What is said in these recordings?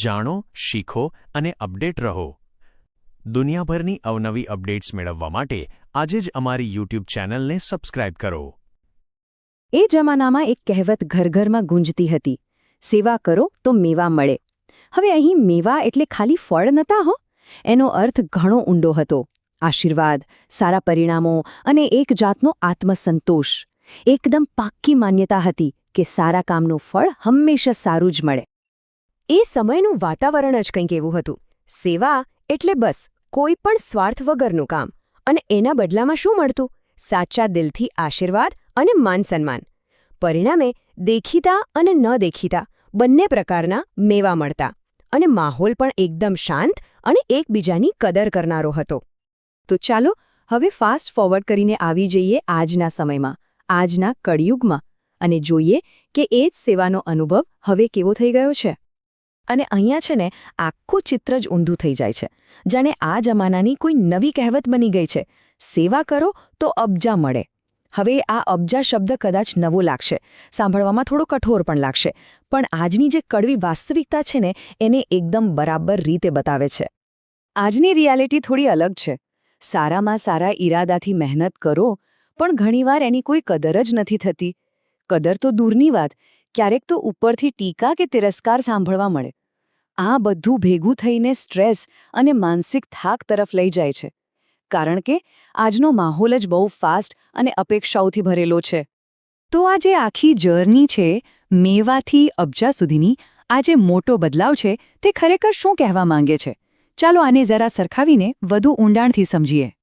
જાણો, શીખો અને અપડેટ રહો. દુનિયાભરની અવનવી અપડેટ્સ મેળવવા માટે આજે જ અમારી યુટ્યુબ ચેનલને સબસ્ક્રાઇબ કરો. એ જમાનામાં એક કહેવત ઘર-ઘરમાં ગુંજતી હતી, સેવા કરો તો મેવા મળે. હવે અહીં મેવા એટલે ખાલી ફળ નહોતા હો, એનો અર્થ ઘણો ઊંડો હતો. આશીર્વાદ, સારા પરિણામો અને એક જાતનો આત્મસંતોષ. એકદમ પાક્કી માન્યતા હતી કે સારા કામનું ફળ હંમેશા સારું જ મળે. એ સમયનું વાતાવરણ જ કંઈક એવું હતું. સેવા એટલે બસ કોઈ પણ સ્વાર્થ વગરનું કામ, અને એના બદલામાં શું મળતું? સાચા દિલથી આશીર્વાદ અને માન-સન્માન. પરિણામે દેખીતા અને ન દેખીતા બંને પ્રકારના મેવા મળતા, અને માહોલ પણ એકદમ શાંત અને એકબીજાની કદર કરનારો હતો. તો ચાલો હવે ફાસ્ટ ફોરવર્ડ કરીને આવી જઈએ આજના સમયમાં, આજના કળિયુગમાં, અને જોઈએ કે એ જ સેવાનો અનુભવ હવે કેવો થઈ ગયો છે. અને અહીંયા છે ને, આખું ચિત્ર જ ઊંધું થઈ જાય છે. જાણે આ જમાનાની કોઈ નવી કહેવત બની ગઈ છે, સેવા કરો તો અબજા મળે. હવે આ અબજા શબ્દ કદાચ નવો લાગશે, સાંભળવામાં થોડો કઠોર પણ લાગશે, પણ આજની જે કડવી વાસ્તવિકતા છે ને, એને એકદમ બરાબર રીતે બતાવે છે. આજની રિયાલિટી થોડી અલગ છે. સારામાં સારા ઈરાદાથી મહેનત કરો, પણ ઘણીવાર એની કોઈ કદર જ નથી થતી. કદર તો દૂરની વાત, ક્યારેક તો ઉપરથી ટીકા કે તિરસ્કાર સાંભળવા મળે. આ બધું ભેગું થઈને સ્ટ્રેસ અને માનસિક થાક તરફ લઈ જાય છે, કારણ કે આજનો માહોલ જ બહુ ફાસ્ટ અને અપેક્ષાઓથી ભરેલો છે. તો આ જે આખી જર્ની છે, મેવાથી અબજા સુધીની, આ જે મોટો બદલાવ છે, તે ખરેખર શું કહેવા માંગે છે? ચાલો આને જરા સરખાવીને વધુ ઊંડાણથી સમજીએ.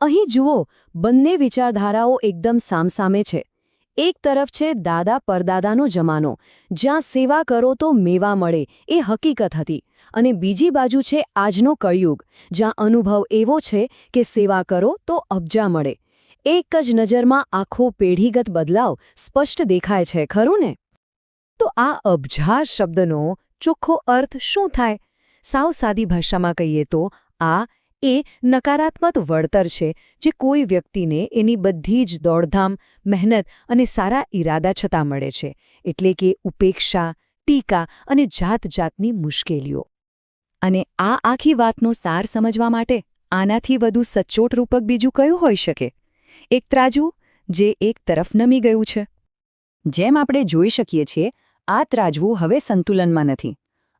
અહીં જુઓ, બંને વિચારધારાઓ એકદમ સામસામે છે. એક તરફ છે દાદા પરદાદાનો જમાનો, જ્યાં સેવા કરો તો મેવા મળે એ હકીકત હતી, અને બીજી બાજુ છે આજનો કળિયુગ, જ્યાં અનુભવ એવો છે કે સેવા કરો તો અબજા મળે. એક જ નજરમાં આખો પેઢીગત બદલાવ સ્પષ્ટ દેખાય છે, ખરું ને? તો આ અબજા શબ્દનો ચોખ્ખો અર્થ શું થાય? સાવ સાદી ભાષામાં કહીએ તો આ એ નકારાત્મક વળતર છે જે કોઈ વ્યક્તિને એની બધી જ દોડધામ, મહેનત અને સારા ઈરાદા છતાં મળે છે. એટલે કે ઉપેક્ષા, ટીકા અને જાત-જાતની મુશ્કેલીઓ. અને આ આખી વાતનો સાર સમજવા માટે આનાથી વધુ સચોટ રૂપક બીજું કયું હોઈ શકે? એક ત્રાજુ જે એક તરફ નમી ગયું છે. જેમ આપણે જોઈ શકીએ છીએ, આ ત્રાજવું હવે સંતુલનમાં નથી.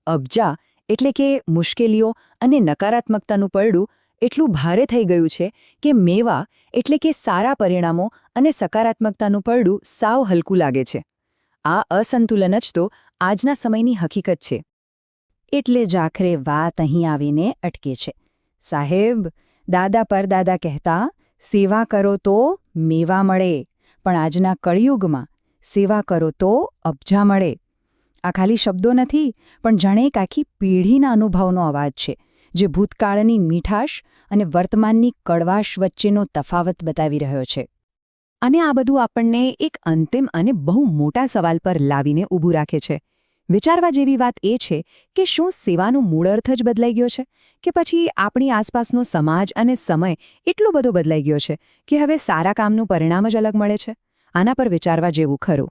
અબજા એટલે કે મુશ્કેલીઓ અને નકારાત્મકતાનું પડડું એટલું ભારે થઈ ગયું છે કે મેવા એટલે કે સારા પરિણામો અને સકારાત્મકતાનું પડડું સાવ હલકું લાગે છે. આ અસંતુલન જ તો આજના સમયની હકીકત છે. એટલે જ આખરે વાત અહીં આવીને અટકે છે. સાહેબ, દાદા પરદાદા કહેતા, સેવા કરો તો મેવા મળે, પણ આજના કળિયુગમાં સેવા કરો તો અબજા મળે. આ ખાલી શબ્દો નથી, પણ જાણે એક આખી પેઢીના અનુભવનો અવાજ છે, જે ભૂતકાળની મીઠાશ અને વર્તમાનની કડવાશ વચ્ચેનો તફાવત બતાવી રહ્યો છે. અને આ બધું આપણને એક અંતિમ અને બહુ મોટા સવાલ પર લાવીને ઊભું રાખે છે. વિચારવા જેવી વાત એ છે કે શું સેવાનો મૂળ અર્થ જ બદલાઈ ગયો છે, કે પછી આપણી આસપાસનો સમાજ અને સમય એટલો બધો બદલાઈ ગયો છે કે હવે સારા કામનું પરિણામ જ અલગ મળે છે? આના પર વિચારવા જેવું ખરું.